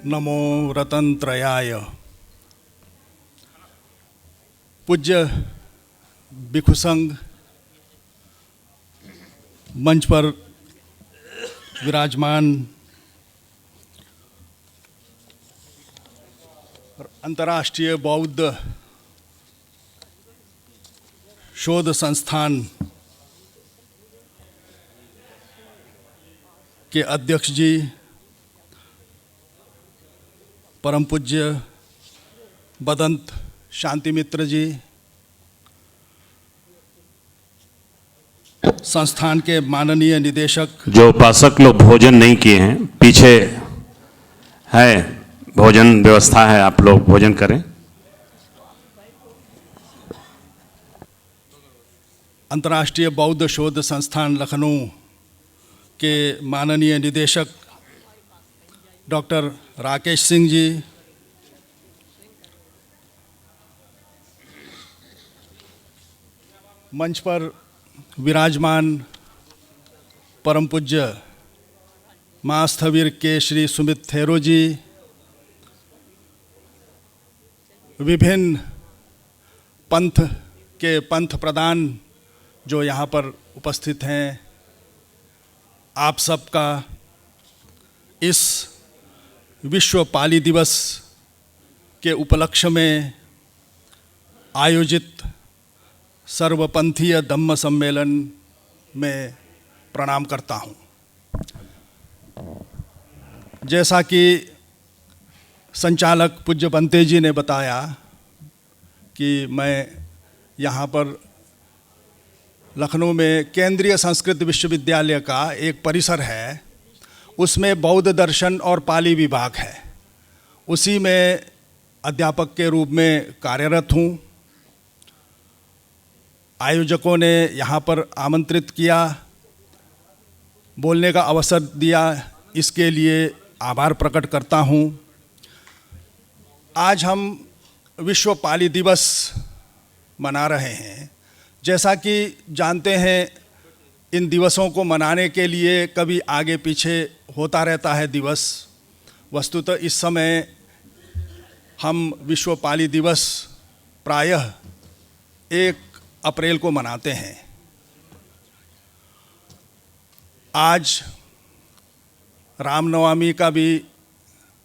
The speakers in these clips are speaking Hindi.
नमो रतन त्रयाय। पूज्य भिक्षु संघ मंच पर विराजमान अंतर्राष्ट्रीय बौद्ध शोध संस्थान के अध्यक्ष जी, परम पूज्य बदंत शांति मित्र जी, संस्थान के माननीय निदेशक, जो उपासक लोग भोजन नहीं किए हैं, पीछे है भोजन व्यवस्था है, आप लोग भोजन करें। अंतर्राष्ट्रीय बौद्ध शोध संस्थान लखनऊ के माननीय निदेशक डॉक्टर राकेश सिंह जी, मंच पर विराजमान परम पूज्य महास्थविर के श्री सुमित थेरो जी, विभिन्न पंथ के पंथ प्रधान जो यहाँ पर उपस्थित हैं, आप सबका इस विश्व पाली दिवस के उपलक्ष्य में आयोजित सर्वपंथीय धम्म सम्मेलन में प्रणाम करता हूँ। जैसा कि संचालक पूज्य बंते जी ने बताया कि मैं यहाँ पर लखनऊ में केंद्रीय संस्कृत विश्वविद्यालय का एक परिसर है, उसमें बौद्ध दर्शन और पाली विभाग है, उसी में अध्यापक के रूप में कार्यरत हूँ। आयोजकों ने यहाँ पर आमंत्रित किया, बोलने का अवसर दिया, इसके लिए आभार प्रकट करता हूँ। आज हम विश्व पाली दिवस मना रहे हैं। जैसा कि जानते हैं, इन दिवसों को मनाने के लिए कभी आगे पीछे होता रहता है दिवस। वस्तुतः इस समय हम विश्व पाली दिवस प्रायः 1 अप्रैल को मनाते हैं। आज रामनवमी का भी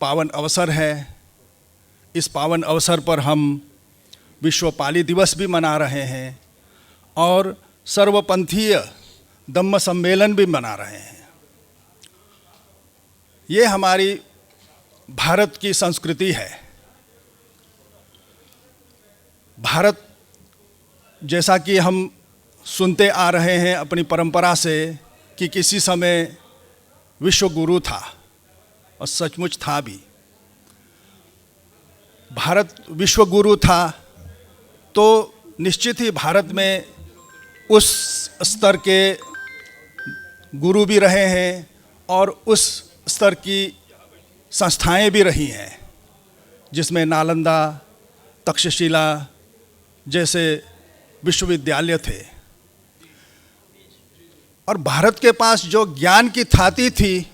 पावन अवसर है। इस पावन अवसर पर हम विश्व पाली दिवस भी मना रहे हैं और सर्वपंथीय धम्म सम्मेलन भी मना रहे हैं। ये हमारी भारत की संस्कृति है। भारत, जैसा कि हम सुनते आ रहे हैं अपनी परंपरा से, कि किसी समय विश्व गुरु था और सचमुच था भी। भारत विश्व गुरु था तो निश्चित ही भारत में उस स्तर के गुरु भी रहे हैं और उस स्तर की संस्थाएं भी रही हैं, जिसमें नालंदा, तक्षशिला जैसे विश्वविद्यालय थे। और भारत के पास जो ज्ञान की थाती थी,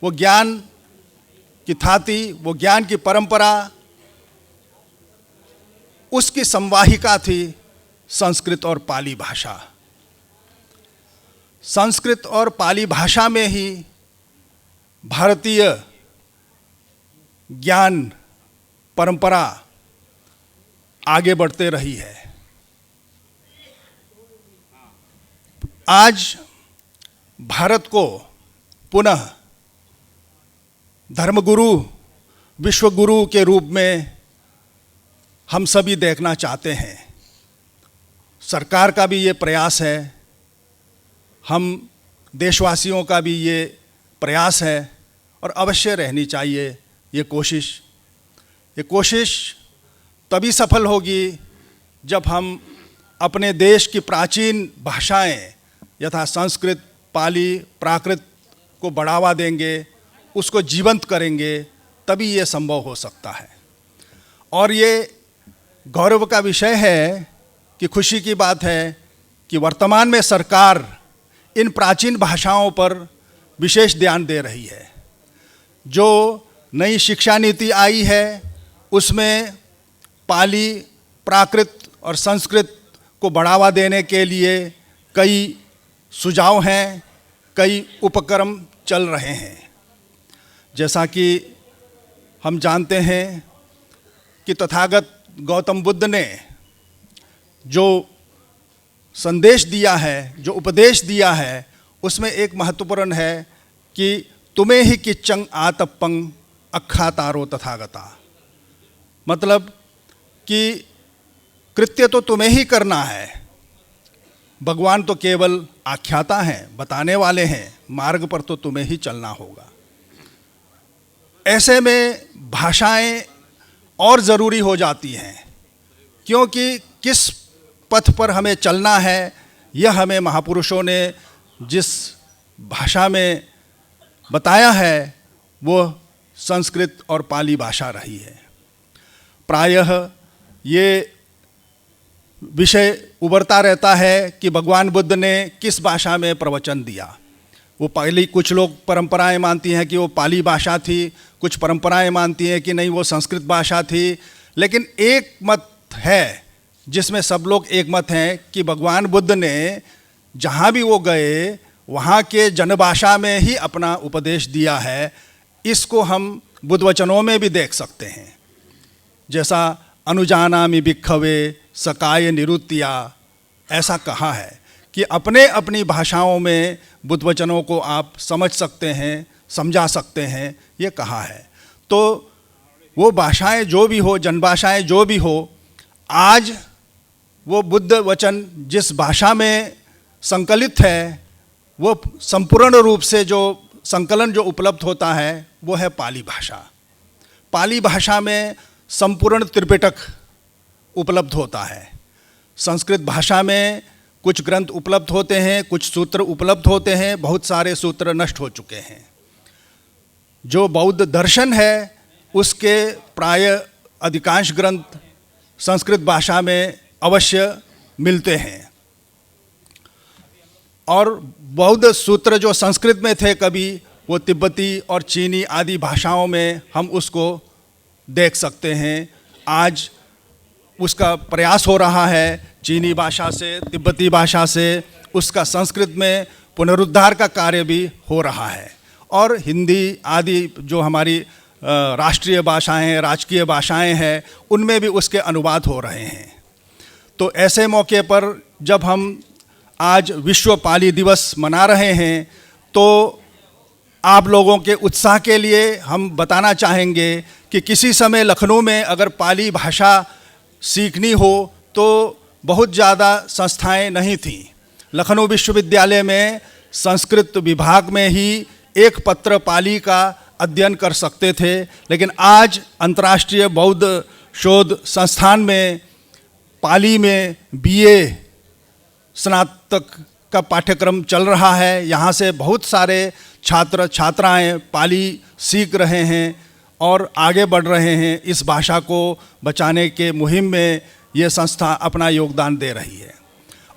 वो ज्ञान की परंपरा, उसकी संवाहिका थी संस्कृत और पाली भाषा। संस्कृत और पाली भाषा में ही भारतीय ज्ञान परंपरा आगे बढ़ते रही है। आज भारत को पुनः धर्मगुरु, विश्वगुरु के रूप में हम सभी देखना चाहते हैं। सरकार का भी ये प्रयास है, हम देशवासियों का भी ये प्रयास है और अवश्य रहनी चाहिए ये कोशिश। ये कोशिश तभी सफल होगी जब हम अपने देश की प्राचीन भाषाएं यथा संस्कृत, पाली, प्राकृत को बढ़ावा देंगे, उसको जीवंत करेंगे, तभी ये संभव हो सकता है। और ये गौरव का विषय है कि खुशी की बात है कि वर्तमान में सरकार इन प्राचीन भाषाओं पर विशेष ध्यान दे रही है। जो नई शिक्षा नीति आई है, उसमें पाली, प्राकृत और संस्कृत को बढ़ावा देने के लिए कई सुझाव हैं, कई उपक्रम चल रहे हैं। जैसा कि हम जानते हैं कि तथागत गौतम बुद्ध ने जो संदेश दिया है, जो उपदेश दिया है, उसमें एक महत्वपूर्ण है कि तुम्हें ही किच्चंग आतप्पंग अख्खातारो तथागता। मतलब कि कृत्य तो तुम्हें ही करना है, भगवान तो केवल आख्याता हैं, बताने वाले हैं, मार्ग पर तो तुम्हें ही चलना होगा। ऐसे में भाषाएं और ज़रूरी हो जाती हैं, क्योंकि किस पथ पर हमें चलना है यह हमें महापुरुषों ने जिस भाषा में बताया है वो संस्कृत और पाली भाषा रही है। प्रायः ये विषय उभरता रहता है कि भगवान बुद्ध ने किस भाषा में प्रवचन दिया। वो पहली कुछ लोग परंपराएं मानती हैं कि वो पाली भाषा थी, कुछ परंपराएं मानती हैं कि नहीं वो संस्कृत भाषा थी, लेकिन एक मत है जिसमें सब लोग एक मत हैं कि भगवान बुद्ध ने जहाँ भी वो गए वहाँ के जनभाषा में ही अपना उपदेश दिया है। इसको हम बुद्ध वचनों में भी देख सकते हैं, जैसा अनुजानामि भिक्खवे सकाय निरुत्या, ऐसा कहा है कि अपने अपनी भाषाओं में बुद्ध वचनों को आप समझ सकते हैं, समझा सकते हैं, ये कहा है। तो वो भाषाएं जो भी हो, जनभाषाएं जो भी हो, आज वो बुद्ध वचन जिस भाषा में संकलित है वो संपूर्ण रूप से जो संकलन जो उपलब्ध होता है वो है पाली भाषा। पाली भाषा में संपूर्ण त्रिपिटक उपलब्ध होता है। संस्कृत भाषा में कुछ ग्रंथ उपलब्ध होते हैं, कुछ सूत्र उपलब्ध होते हैं, बहुत सारे सूत्र नष्ट हो चुके हैं। जो बौद्ध दर्शन है उसके प्राय अधिकांश ग्रंथ संस्कृत भाषा में अवश्य मिलते हैं, और बौद्ध सूत्र जो संस्कृत में थे कभी वो तिब्बती और चीनी आदि भाषाओं में हम उसको देख सकते हैं। आज उसका प्रयास हो रहा है चीनी भाषा से, तिब्बती भाषा से, उसका संस्कृत में पुनरुद्धार का कार्य भी हो रहा है। और हिंदी आदि जो हमारी राष्ट्रीय भाषाएं, राजकीय भाषाएं हैं, उनमें भी उसके अनुवाद हो रहे हैं। तो ऐसे मौके पर जब हम आज विश्व पाली दिवस मना रहे हैं तो आप लोगों के उत्साह के लिए हम बताना चाहेंगे कि किसी समय लखनऊ में अगर पाली भाषा सीखनी हो तो बहुत ज़्यादा संस्थाएं नहीं थीं। लखनऊ विश्वविद्यालय में संस्कृत विभाग में ही एक पत्र पाली का अध्ययन कर सकते थे, लेकिन आज अंतर्राष्ट्रीय बौद्ध शोध संस्थान में पाली में बीए स्नातक का पाठ्यक्रम चल रहा है। यहाँ से बहुत सारे छात्र छात्राएं पाली सीख रहे हैं और आगे बढ़ रहे हैं। इस भाषा को बचाने के मुहिम में ये संस्था अपना योगदान दे रही है।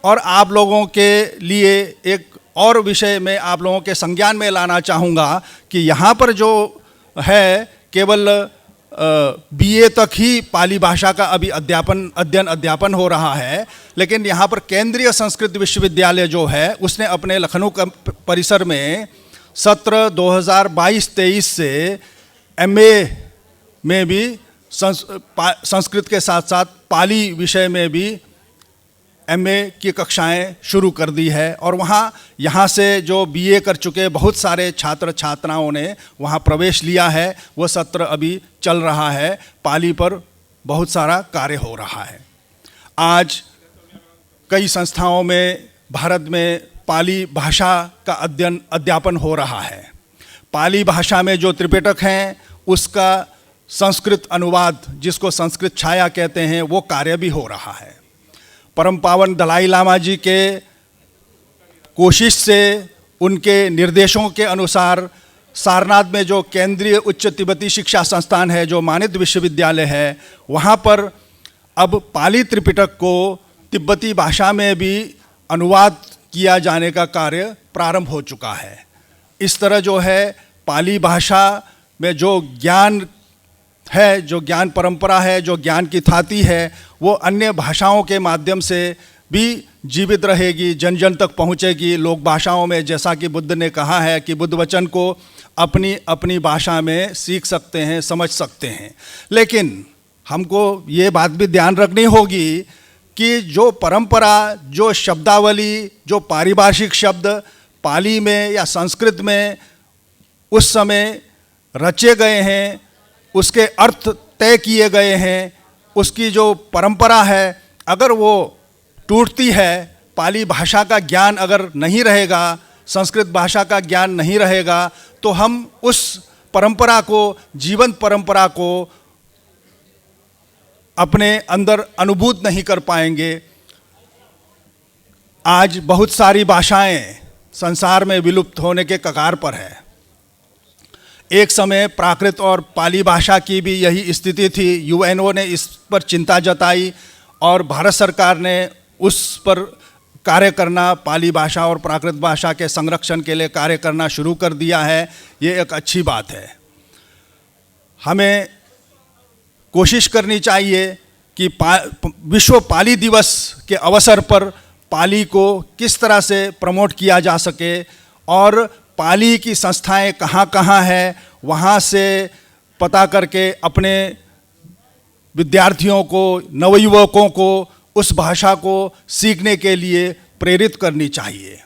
और आप लोगों के लिए एक और विषय में आप लोगों के संज्ञान में लाना चाहूँगा कि यहाँ पर जो है केवल बीए तक ही पाली भाषा का अभी अध्ययन हो रहा है, लेकिन यहाँ पर केंद्रीय संस्कृत विश्वविद्यालय जो है उसने अपने लखनऊ परिसर में सत्र 2022-23 से एमए में भी संस्कृत के साथ साथ पाली विषय में भी एमए की कक्षाएं शुरू कर दी है। और यहाँ से जो बीए कर चुके बहुत सारे छात्र छात्राओं ने वहाँ प्रवेश लिया है। वो सत्र अभी चल रहा है, पाली पर बहुत सारा कार्य हो रहा है। आज कई संस्थाओं में भारत में पाली भाषा का अध्यापन हो रहा है। पाली भाषा में जो त्रिपिटक हैं उसका संस्कृत अनुवाद, जिसको संस्कृत छाया कहते हैं, वो कार्य भी हो रहा है। परम पावन दलाई लामा जी के कोशिश से, उनके निर्देशों के अनुसार सारनाथ में जो केंद्रीय उच्च तिब्बती शिक्षा संस्थान है, जो मानित विश्वविद्यालय है, वहाँ पर अब पाली त्रिपिटक को तिब्बती भाषा में भी अनुवाद किया जाने का कार्य प्रारंभ हो चुका है। इस तरह जो है पाली भाषा में जो ज्ञान है, जो ज्ञान परंपरा है, जो ज्ञान की थाती है, वो अन्य भाषाओं के माध्यम से भी जीवित रहेगी, जन जन तक पहुँचेगी लोक भाषाओं में। जैसा कि बुद्ध ने कहा है कि बुद्ध वचन को अपनी अपनी भाषा में सीख सकते हैं, समझ सकते हैं। लेकिन हमको ये बात भी ध्यान रखनी होगी कि जो परंपरा, जो शब्दावली, जो पारिभाषिक शब्द पाली में या संस्कृत में उस समय रचे गए हैं, उसके अर्थ तय किए गए हैं, उसकी जो परंपरा है, अगर वो टूटती है, पाली भाषा का ज्ञान अगर नहीं रहेगा, संस्कृत भाषा का ज्ञान नहीं रहेगा, तो हम उस परंपरा को, जीवंत परंपरा को अपने अंदर अनुभूत नहीं कर पाएंगे। आज बहुत सारी भाषाएं संसार में विलुप्त होने के कगार पर है। एक समय प्राकृत और पाली भाषा की भी यही स्थिति थी। यूएनओ ने इस पर चिंता जताई और भारत सरकार ने उस पर कार्य करना, पाली भाषा और प्राकृत भाषा के संरक्षण के लिए कार्य करना शुरू कर दिया है। ये एक अच्छी बात है। हमें कोशिश करनी चाहिए कि विश्व पाली दिवस के अवसर पर पाली को किस तरह से प्रमोट किया जा सके और पाली की संस्थाएं कहाँ कहाँ हैं, वहाँ से पता करके अपने विद्यार्थियों को, नवयुवकों को उस भाषा को सीखने के लिए प्रेरित करनी चाहिए।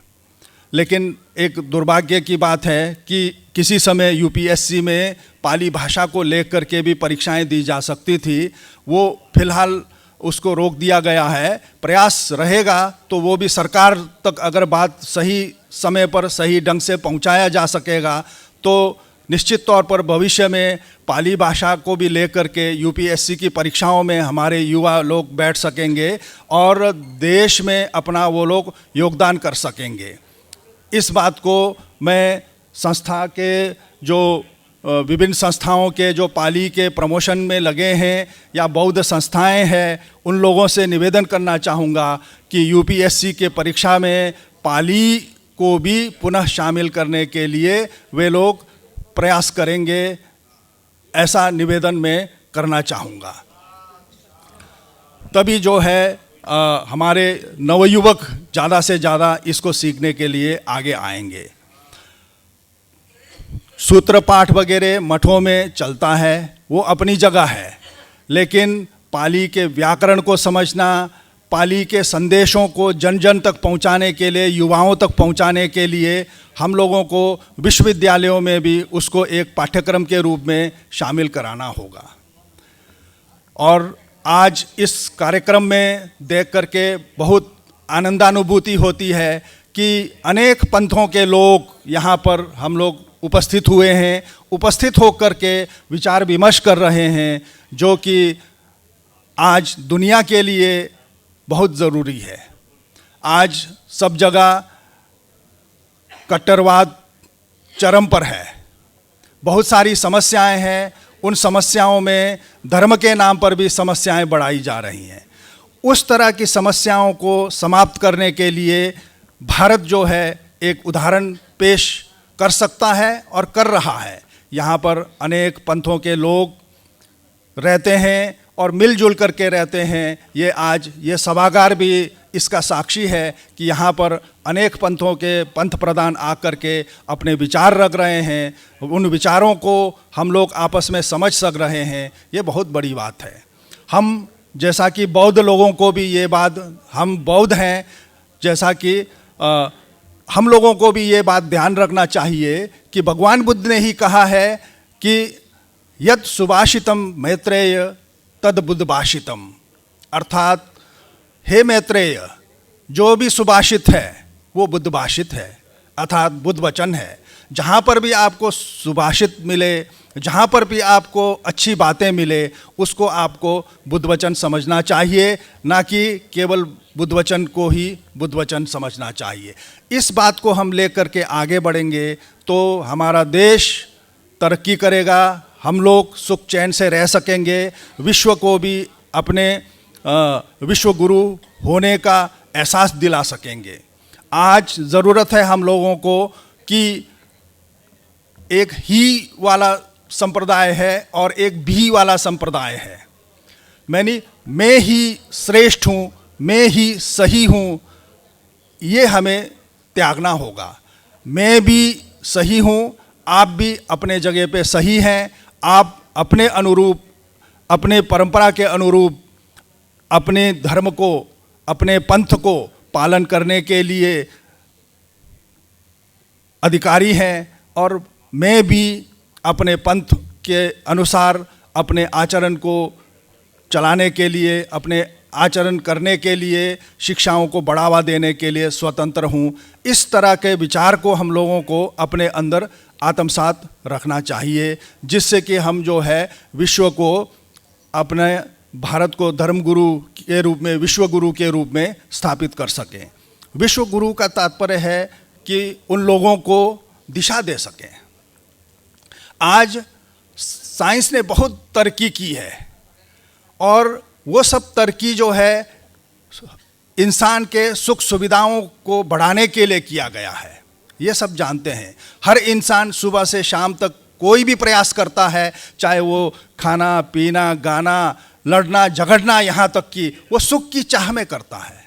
लेकिन एक दुर्भाग्य की बात है कि किसी समय यूपीएससी में पाली भाषा को लेकर के भी परीक्षाएं दी जा सकती थी, वो फिलहाल उसको रोक दिया गया है। प्रयास रहेगा तो वो भी सरकार तक अगर बात सही समय पर सही ढंग से पहुंचाया जा सकेगा तो निश्चित तौर पर भविष्य में पाली भाषा को भी लेकर के यूपीएससी की परीक्षाओं में हमारे युवा लोग बैठ सकेंगे और देश में अपना वो लोग योगदान कर सकेंगे। इस बात को मैं संस्था के जो विभिन्न संस्थाओं के जो पाली के प्रमोशन में लगे हैं या बौद्ध संस्थाएं हैं, उन लोगों से निवेदन करना चाहूँगा कि यूपीएससी के परीक्षा में पाली को भी पुनः शामिल करने के लिए वे लोग प्रयास करेंगे, ऐसा निवेदन मैं करना चाहूँगा। तभी जो है हमारे नवयुवक ज़्यादा से ज़्यादा इसको सीखने के लिए आगे आएंगे। सूत्र पाठ वगैरह मठों में चलता है, वो अपनी जगह है, लेकिन पाली के व्याकरण को समझना, पाली के संदेशों को जन जन तक पहुंचाने के लिए, युवाओं तक पहुंचाने के लिए हम लोगों को विश्वविद्यालयों में भी उसको एक पाठ्यक्रम के रूप में शामिल कराना होगा। और आज इस कार्यक्रम में देख करके बहुत आनंदानुभूति होती है कि अनेक पंथों के लोग यहाँ पर हम लोग उपस्थित हुए हैं, उपस्थित होकर के विचार विमर्श कर रहे हैं, जो कि आज दुनिया के लिए बहुत ज़रूरी है। आज सब जगह कट्टरवाद चरम पर है, बहुत सारी समस्याएं हैं, उन समस्याओं में धर्म के नाम पर भी समस्याएं बढ़ाई जा रही हैं। उस तरह की समस्याओं को समाप्त करने के लिए भारत जो है एक उदाहरण पेश कर सकता है और कर रहा है। यहाँ पर अनेक पंथों के लोग रहते हैं और मिलजुल करके रहते हैं। ये आज ये सभागार भी इसका साक्षी है कि यहाँ पर अनेक पंथों के पंथ प्रधान आकर के अपने विचार रख रहे हैं, उन विचारों को हम लोग आपस में समझ सक रहे हैं। ये बहुत बड़ी बात है। हम जैसा कि बौद्ध लोगों को भी ये बात, हम बौद्ध हैं, जैसा कि हम लोगों को भी ये बात ध्यान रखना चाहिए कि भगवान बुद्ध ने ही कहा है कि यत् सुभाषितम मैत्रेय तद बुद्ध भाषितम, अर्थात हे मैत्रेय, जो भी सुभाषित है वो बुद्ध भाषित है, अर्थात बुद्ध वचन है। जहाँ पर भी आपको सुभाषित मिले, जहाँ पर भी आपको अच्छी बातें मिले, उसको आपको बुद्ध वचन समझना चाहिए, ना कि केवल बुद्ध वचन को ही बुद्ध वचन समझना चाहिए। इस बात को हम लेकर के आगे बढ़ेंगे तो हमारा देश तरक्की करेगा, हम लोग सुख चैन से रह सकेंगे, विश्व को भी अपने विश्व गुरु होने का एहसास दिला सकेंगे। आज ज़रूरत है हम लोगों को कि एक ही वाला संप्रदाय है और एक भी वाला संप्रदाय है। मैं ही श्रेष्ठ हूँ, मैं ही सही हूँ, ये हमें त्यागना होगा। मैं भी सही हूँ, आप भी अपने जगह पे सही हैं। आप अपने अनुरूप, अपने परंपरा के अनुरूप, अपने धर्म को, अपने पंथ को पालन करने के लिए अधिकारी हैं, और मैं भी अपने पंथ के अनुसार अपने आचरण को चलाने के लिए, अपने आचरण करने के लिए, शिक्षाओं को बढ़ावा देने के लिए स्वतंत्र हूँ। इस तरह के विचार को हम लोगों को अपने अंदर आत्मसात रखना चाहिए, जिससे कि हम जो है विश्व को, अपने भारत को धर्मगुरु के रूप में, विश्व गुरु के रूप में स्थापित कर सकें। विश्व गुरु का तात्पर्य है कि उन लोगों को दिशा दे सकें। आज साइंस ने बहुत तरक्की की है, और वो सब तरक्की जो है इंसान के सुख सुविधाओं को बढ़ाने के लिए किया गया है, ये सब जानते हैं। हर इंसान सुबह से शाम तक कोई भी प्रयास करता है, चाहे वो खाना पीना, गाना, लड़ना झगड़ना, यहाँ तक कि वो सुख की चाह में करता है।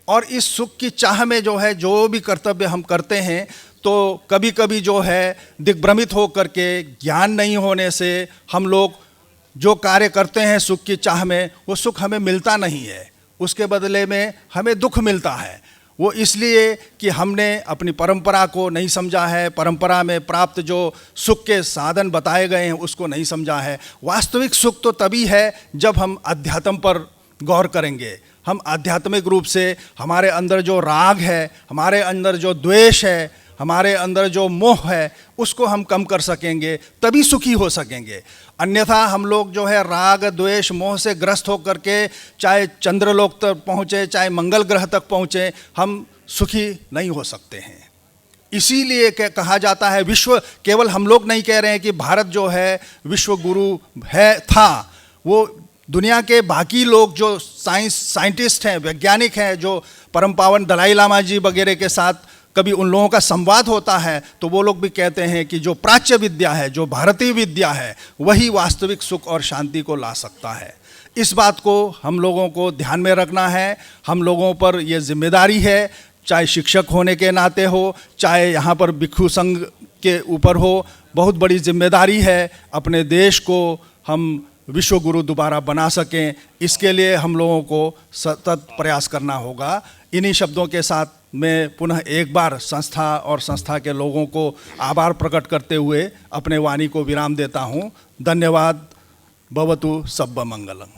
और इस सुख की चाह में जो है, जो भी कर्तव्य हम करते हैं, तो कभी कभी जो है दिग्भ्रमित हो करके, ज्ञान नहीं होने से हम लोग जो कार्य करते हैं सुख की चाह में, वो सुख हमें मिलता नहीं है, उसके बदले में हमें दुख मिलता है। वो इसलिए कि हमने अपनी परंपरा को नहीं समझा है, परंपरा में प्राप्त जो सुख के साधन बताए गए हैं उसको नहीं समझा है। वास्तविक सुख तो तभी है जब हम अध्यात्म पर गौर करेंगे। हम आध्यात्मिक रूप से हमारे अंदर जो राग है, हमारे अंदर जो द्वेष है, हमारे अंदर जो मोह है, उसको हम कम कर सकेंगे, तभी सुखी हो सकेंगे। अन्यथा हम लोग जो है राग द्वेष मोह से ग्रस्त होकर के चाहे चंद्रलोक तक पहुँचे, चाहे मंगल ग्रह तक पहुँचे, हम सुखी नहीं हो सकते हैं। इसीलिए कहा जाता है, विश्व, केवल हम लोग नहीं कह रहे हैं कि भारत जो है विश्व गुरु है, था, वो दुनिया के बाकी लोग जो साइंटिस्ट हैं, वैज्ञानिक हैं, जो परम पावन दलाई लामा जी वगैरह के साथ कभी उन लोगों का संवाद होता है, तो वो लोग भी कहते हैं कि जो प्राच्य विद्या है, जो भारतीय विद्या है, वही वास्तविक सुख और शांति को ला सकता है। इस बात को हम लोगों को ध्यान में रखना है। हम लोगों पर ये जिम्मेदारी है, चाहे शिक्षक होने के नाते हो, चाहे यहाँ पर भिक्षु संघ के ऊपर हो, बहुत बड़ी जिम्मेदारी है। अपने देश को हम विश्व गुरु दोबारा बना सकें, इसके लिए हम लोगों को सतत प्रयास करना होगा। इन्हीं शब्दों के साथ मैं पुनः एक बार संस्था और संस्था के लोगों को आभार प्रकट करते हुए अपने वाणी को विराम देता हूँ। धन्यवाद। भवतु सब्ब मंगलम।